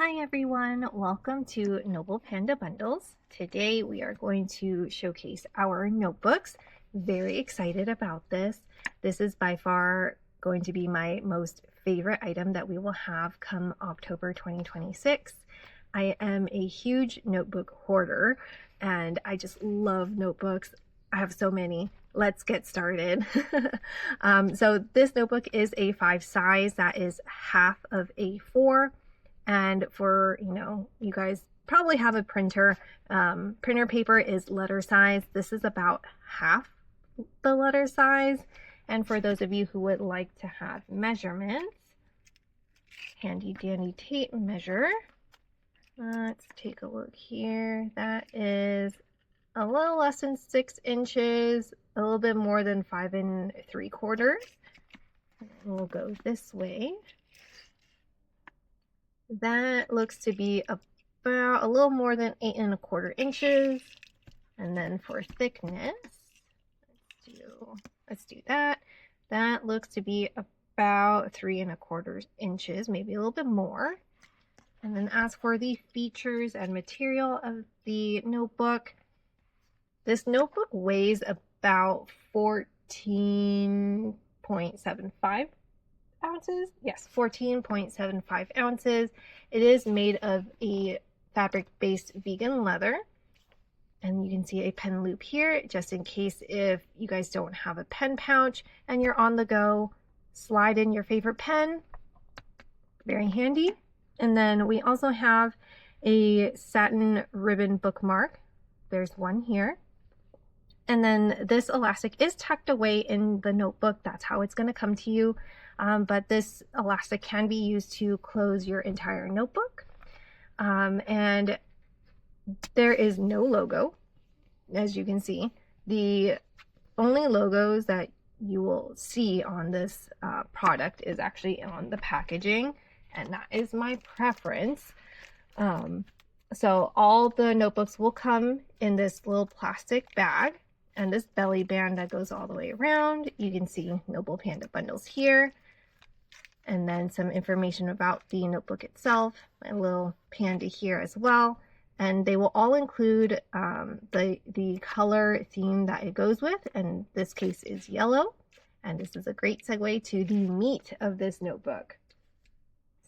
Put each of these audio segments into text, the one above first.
Hi everyone, welcome to Noble Panda Bundles. Today we are going to showcase our notebooks. Very excited about this. This is by far going to be my most favorite item that we will have come October 2026. I am a huge notebook hoarder and I just love notebooks. I have so many. Let's get started. So this notebook is a 5 size, that is half of A4. And for, you guys probably have a printer. Printer paper is letter size. This is about half the letter size. And for those of you who would like to have measurements, handy dandy tape measure. Let's take a look here. That is a little less than 6 inches, a little bit more than 5 3/4. We'll go this way. That looks to be about a little more than 8 1/4 inches. And then for thickness, let's do that. That looks to be about 3 1/4 inches, maybe a little bit more. And then as for the features and material of the notebook, this notebook weighs about 14.75 ounces. Yes, 14.75 ounces. It is made of a fabric-based vegan leather. And you can see a pen loop here, just in case if you guys don't have a pen pouch and you're on the go, slide in your favorite pen. Very handy. And then we also have a satin ribbon bookmark. There's one here. And then this elastic is tucked away in the notebook. That's how it's going to come to you. But this elastic can be used to close your entire notebook. And there is no logo, as you can see. The only logos that you will see on this product is actually on the packaging, and that is my preference. So all the notebooks will come in this little plastic bag and this belly band that goes all the way around. You can see Noble Panda Bundles here. And then some information about the notebook itself, my little panda here as well. And they will all include the color theme that it goes with, and this case is yellow. And this is a great segue to the meat of this notebook.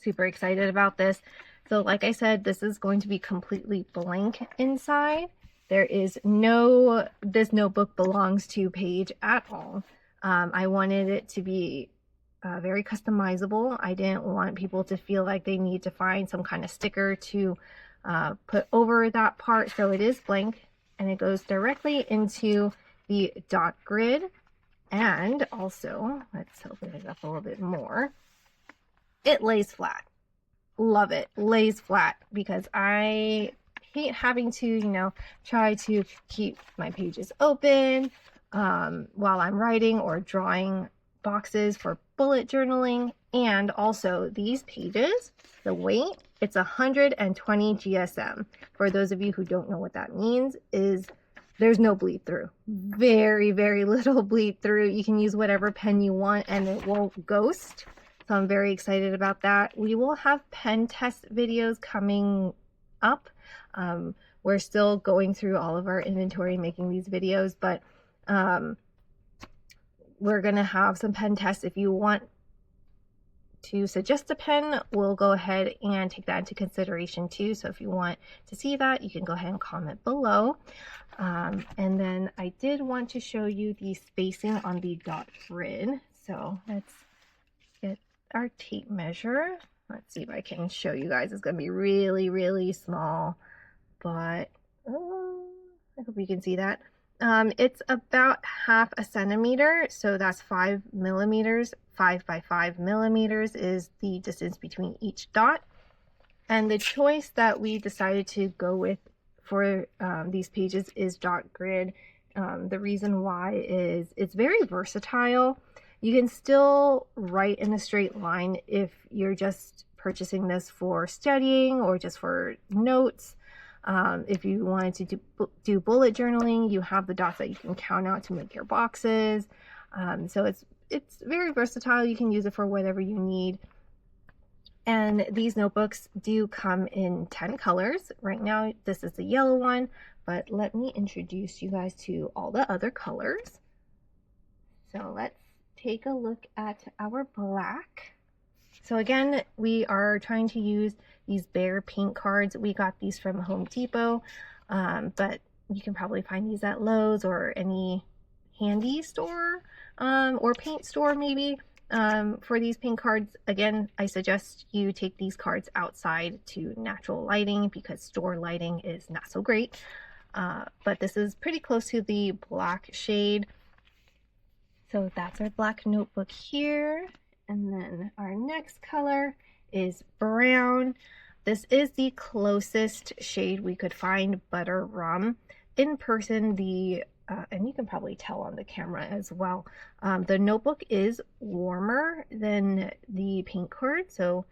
Super excited about this. So like I said, this is going to be completely blank inside. There is no, this notebook belongs to page at all. I wanted it to be very customizable. I didn't want people to feel like they need to find some kind of sticker to put over that part. So it is blank and it goes directly into the dot grid. And also, let's open it up a little bit more. It lays flat. Love it. Lays flat because I hate having to, try to keep my pages open while I'm writing or drawing boxes for bullet journaling. And also these pages, the weight, it's 120 GSM. For those of you who don't know what that means, is there's no bleed through. Very, very little bleed through. You can use whatever pen you want and it won't ghost. So I'm very excited about that. We will have pen test videos coming up. We're still going through all of our inventory making these videos, but we're going to have some pen tests. If you want to suggest a pen, we'll go ahead and take that into consideration too. So if you want to see that, you can go ahead and comment below. And then I did want to show you the spacing on the dot grid. So let's get our tape measure. Let's see if I can show you guys. It's going to be really, really small, but I hope you can see that. It's about 1/2 centimeter, so that's 5 millimeters. 5 by 5 millimeters is the distance between each dot. And the choice that we decided to go with for these pages is dot grid. The reason why is it's very versatile. You can still write in a straight line if you're just purchasing this for studying or just for notes. If you wanted to do bullet journaling, you have the dots that you can count out to make your boxes. So it's very versatile. You can use it for whatever you need. And these notebooks do come in 10 colors. Right now, this is the yellow one, but let me introduce you guys to all the other colors. So let's take a look at our black. So again, we are trying to use these Bear paint cards. We got these from Home Depot, but you can probably find these at Lowe's or any handy store or paint store maybe. For these paint cards, again, I suggest you take these cards outside to natural lighting because store lighting is not so great. But this is pretty close to the black shade. So that's our black notebook here. And then our next color is brown. This is the closest shade we could find, butter rum. In person, and you can probably tell on the camera as well, the notebook is warmer than the paint card. So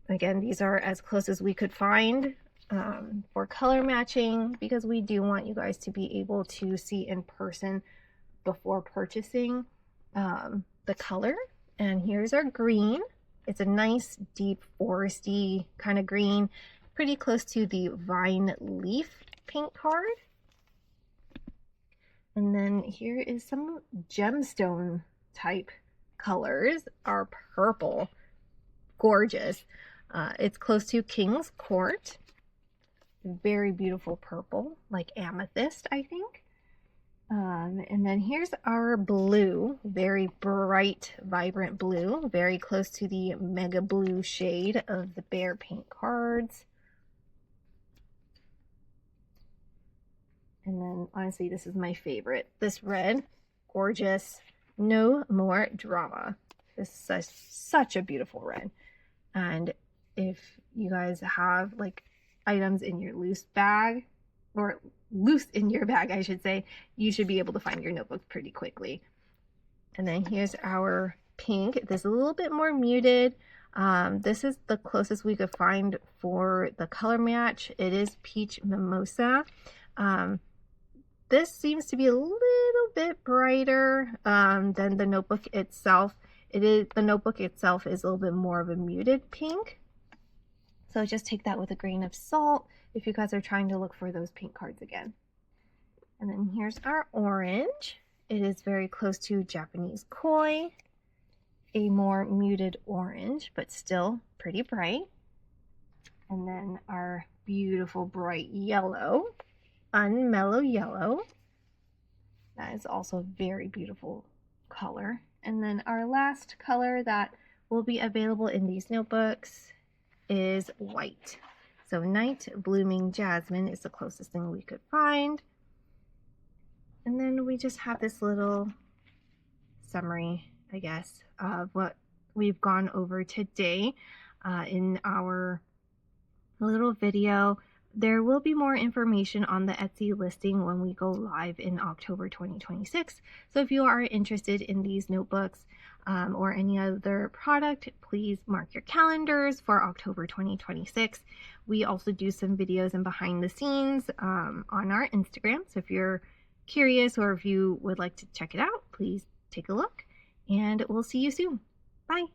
again, these are as close as we could find for color matching, because we do want you guys to be able to see in person before purchasing the color. And here's our green. It's a nice deep foresty kind of green, pretty close to the vine leaf paint card. And then here is some gemstone type colors. Our purple, gorgeous. It's close to King's Court. Very beautiful purple, like amethyst, I think. And then here's our blue, very bright, vibrant blue, very close to the mega blue shade of the Bear paint cards. And then honestly, this is my favorite. This red, gorgeous, no more drama. This is such a beautiful red. And if you guys have like items in your loose bag, or loose in your bag, I should say, you should be able to find your notebook pretty quickly. And then here's our pink. This is a little bit more muted. This is the closest we could find for the color match. It is Peach Mimosa. This seems to be a little bit brighter than the notebook itself. The notebook itself is a little bit more of a muted pink. So just take that with a grain of salt if you guys are trying to look for those paint cards again. And then here's our orange. It is very close to Japanese Koi, a more muted orange, but still pretty bright. And then our beautiful bright yellow, unmellow yellow. That is also a very beautiful color. And then our last color that will be available in these notebooks is white. So Night Blooming Jasmine is the closest thing we could find. And then we just have this little summary, I guess, of what we've gone over today in our little video. There will be more information on the Etsy listing when we go live in October 2026. So if you are interested in these notebooks or any other product, please mark your calendars for October 2026. We also do some videos and behind the scenes on our Instagram. So if you're curious or if you would like to check it out, please take a look, and we'll see you soon. Bye.